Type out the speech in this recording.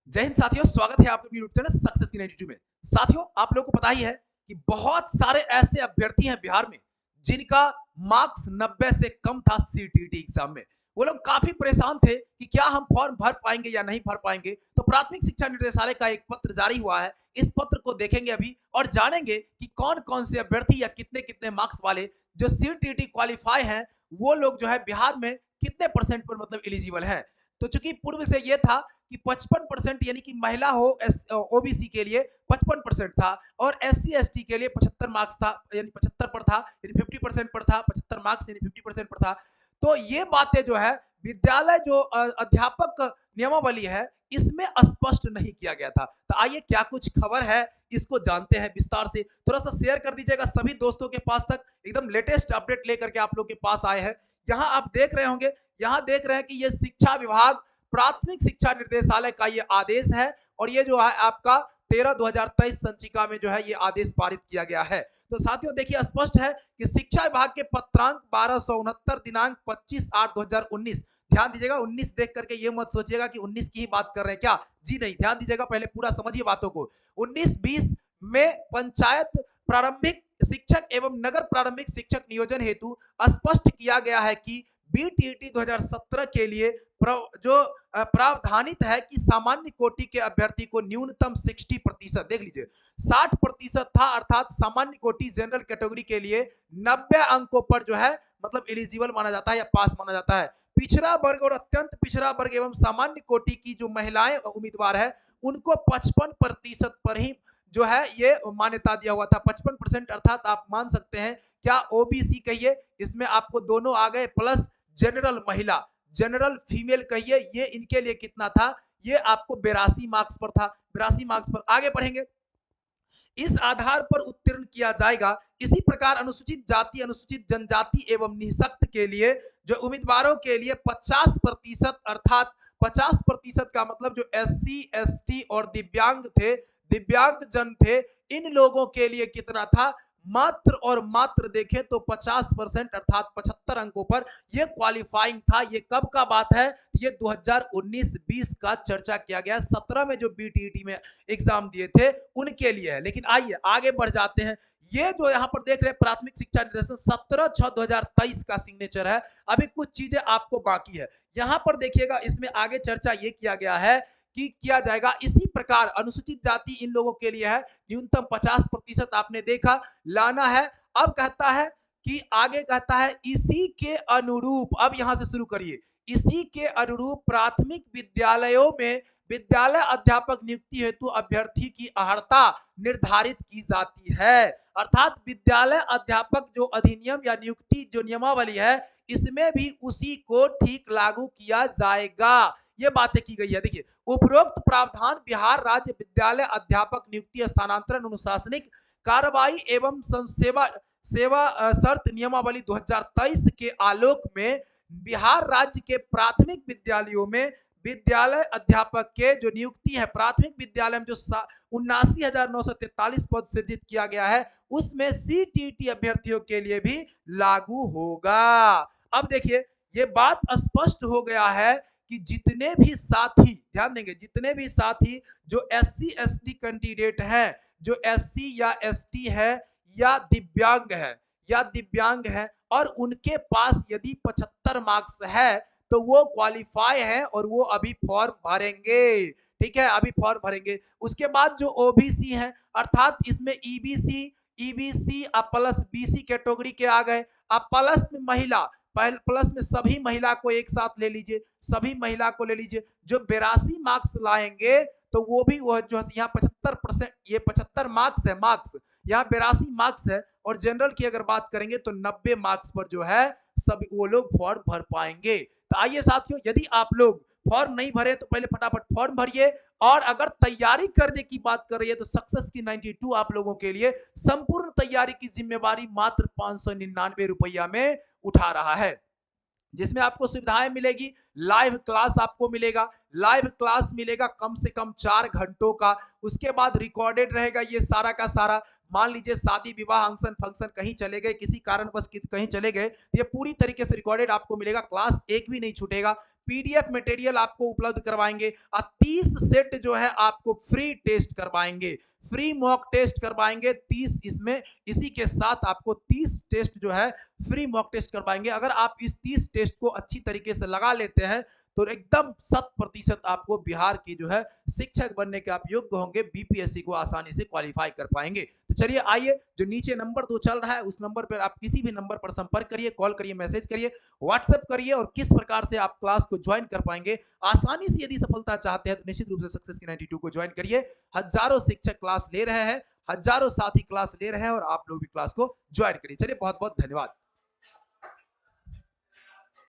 जय हिंद साथियों, स्वागत है आपके यूट्यूब चैनल सक्सेस की 92 में। साथियों, आप लोगों को पता ही है कि बहुत सारे ऐसे अभ्यर्थी हैं बिहार में जिनका मार्क्स 90 से कम था सीटीईटी एग्जाम में। वो लोग काफी परेशान थे कि क्या हम फॉर्म भर पाएंगे या नहीं भर पाएंगे। तो प्राथमिक शिक्षा निर्देशालय का एक पत्र जारी हुआ है। इस पत्र को देखेंगे अभी और जानेंगे कि कौन कौन से अभ्यर्थी या कितने कितने मार्क्स वाले जो सीटीईटी क्वालिफाई हैं वो लोग जो है बिहार में कितने परसेंट पर मतलब एलिजिबल है। तो चूंकि पूर्व से ये था कि 55% यानी कि महिला हो ओबीसी के लिए 55% था और एससी एसटी के लिए 75 मार्क्स था, यानी 75 पर था, यानी 50% पर था, 75 मार्क्स यानी 50% पर था। तो ये बातें जो है विद्यालय जो अध्यापक नियमावली है इसमें स्पष्ट नहीं किया गया था। तो आइए क्या कुछ खबर है इसको जानते हैं विस्तार से। थोड़ा सा शेयर कर दीजिएगा सभी दोस्तों के पास तक, एकदम लेटेस्ट अपडेट लेकर के आप लोग के पास आए हैं। यहाँ आप देख रहे होंगे, यहाँ देख रहे हैं कि ये शिक्षा विभाग प्राथमिक शिक्षा निर्देशालय का ये आदेश है और ये जो है आपका 13/2023 संचिका में जो है ये आदेश पारित किया गया है। तो साथियों देखिए स्पष्ट है कि शिक्षा विभाग के पत्रांक 1269 दिनांक 25/8/2019। ध्यान दीजिएगा, 19 देख करके ये मत सोचिएगा कि 19 की ही बात कर रहे हैं क्या। जी नहीं, ध्यान दीजिएगा, पहले पूरा समझिए बातों को। 19-20 में पंचायत प्रारंभिक शिक्षक एवं नगर प्रारंभिक शिक्षक नियोजन हेतु स्पष्ट किया गया है कि बीटीईटी 2017 के लिए जो प्रावधानित है कि सामान्य कोटि के अभ्यर्थी को न्यूनतम 60%, देख लीजिए 60% था, अर्थात सामान्य कोटि जनरल कैटेगरी के लिए 90 अंकों पर जो है मतलब एलिजिबल माना जाता है या पास माना जाता है। पिछड़ा वर्ग और अत्यंत पिछड़ा वर्ग एवं सामान्य कोटि की जो महिलाएं उम्मीदवार है उनको 55% पर ही जो है ये मान्यता दिया हुआ था। 55% अर्थात आप मान सकते हैं क्या ओबीसी कहिए, इसमें आपको दोनों आ गए, प्लस जनरल महिला, जनरल फीमेल कहिए, ये इनके लिए कितना था, ये आपको 82 मार्क्स पर था। 82 मार्क्स पर आगे बढ़ेंगे, इस आधार पर उत्तीर्ण किया जाएगा। इसी प्रकार अनुसूचित जाति, अनुसूचित जनजाति एवं निःशक्त के लिए जो उम्मीदवारों के लिए 50%, अर्थात 50% का मतलब जो एससी एसटी और दिव्यांग थे, दिव्यांग जन थे, इन लोगों के लिए कितना था, मात्र और मात्र देखें तो 50% अर्थात 75 अंकों पर यह क्वालिफाइंग था। ये कब का बात है, ये 2019-20 का चर्चा किया गया। 17 में जो बीटीईटी में एग्जाम दिए थे उनके लिए है। लेकिन आइए आगे बढ़ जाते हैं। ये जो यहाँ पर देख रहे हैं प्राथमिक शिक्षा निर्देशन 17/6/2023 का सिग्नेचर है। अभी कुछ चीजें आपको बाकी है, यहाँ पर देखिएगा, इसमें आगे चर्चा ये किया गया है कि किया जाएगा इसी प्रकार अनुसूचित जाति इन लोगों के लिए है न्यूनतम 50% आपने देखा लाना है। अब कहता है कि आगे कहता है इसी के अनुरूप, अब यहां से शुरू करिए, इसी के अनुरूप प्राथमिक विद्यालयों में विद्यालय अध्यापक नियुक्ति हेतु अभ्यर्थी की अर्हता निर्धारित की जाती है। अर्थात विद्यालय अध्यापक जो अधिनियम या नियुक्ति जो नियमावली है इसमें भी उसी को ठीक लागू किया जाएगा। ये बातें की गई है। देखिए, उपरोक्त प्रावधान बिहार राज्य विद्यालय अध्यापक नियुक्ति स्थानांतरण अनुशासनिक कार्रवाई एवं सेवा शर्त नियमावली 2023 के आलोक में बिहार राज्य के प्राथमिक विद्यालयों में विद्यालय अध्यापक के जो नियुक्ति है, प्राथमिक विद्यालय में जो 79,943 पद सृजित किया गया है उसमें सीटीईटी अभ्यर्थियों के लिए भी लागू होगा। अब देखिए ये बात स्पष्ट हो गया है कि जितने भी साथी, ध्यान देंगे, जितने भी साथी जो एससी एसटी कैंडिडेट हैं, जो एससी या एसटी है या दिव्यांग है और उनके पास यदि 75 मार्क्स है तो वो क्वालिफाई है और वो अभी फॉर्म भरेंगे। ठीक है, अभी फॉर्म भरेंगे। उसके बाद जो ओबीसी है, अर्थात इसमें ईबीसी प्लस बीसी कैटेगरी के आ गए, अब प्लस में महिला, प्लस में सभी महिला को एक साथ ले लीजिए, सभी महिला को ले लीजिए, जो 82 मार्क्स लाएंगे तो वो भी वो जो है यहाँ 75%, ये 75 मार्क्स है, मार्क्स यहाँ 82 मार्क्स है, और जनरल की अगर बात करेंगे तो 90 मार्क्स पर जो है सब वो लोग फॉर्म भर पाएंगे। तो आइए साथियों, यदि आप लोग फॉर्म नहीं भरे तो पहले फटाफट फॉर्म भरिए, और अगर तैयारी करने की बात कर रही है तो सक्सेस की 92 आप लोगों के लिए संपूर्ण तैयारी की जिम्मेवारी मात्र 599 रुपया में उठा रहा है, जिसमें आपको सुविधाएं मिलेगी। लाइव क्लास आपको मिलेगा, लाइव क्लास मिलेगा कम से कम 4 घंटों का। उसके बाद रिकॉर्डेड रहेगा ये सारा का सारा, मान लीजिए शादी विवाह फंक्शन फंक्शन कहीं चले गए, किसी कारणवश कहीं चले गए, तो ये पूरी तरीके से रिकॉर्डेड आपको मिलेगा, क्लास एक भी नहीं छूटेगा। पीडीएफ मटेरियल आपको उपलब्ध करवाएंगे और 30 सेट जो है आपको फ्री टेस्ट करवाएंगे, फ्री मॉक टेस्ट करवाएंगे 30 इसमें, इसी के साथ आपको 30 टेस्ट जो है फ्री मॉक टेस्ट करवाएंगे। अगर आप इस 30 टेस्ट को अच्छी तरीके से लगा लेते हैं तो एकदम 100% आपको बिहार की जो है शिक्षक बनने के आप योग्य होंगे, बीपीएससी को आसानी से क्वालिफाई कर पाएंगे। तो चलिए आइए, जो नीचे नंबर 2 चल रहा है उस नंबर पर आप किसी भी नंबर पर संपर्क करिए, कॉल करिए, मैसेज करिए, व्हाट्सएप करिए, और किस प्रकार से आप क्लास को ज्वाइन कर पाएंगे आसानी से। यदि सफलता चाहते हैं तो निश्चित रूप से सक्सेस की 92 को ज्वाइन करिए। हजारों शिक्षक क्लास ले रहे हैं, हजारों साथी क्लास ले रहे हैं, और आप लोग भी क्लास को ज्वाइन करिए। चलिए बहुत बहुत धन्यवाद।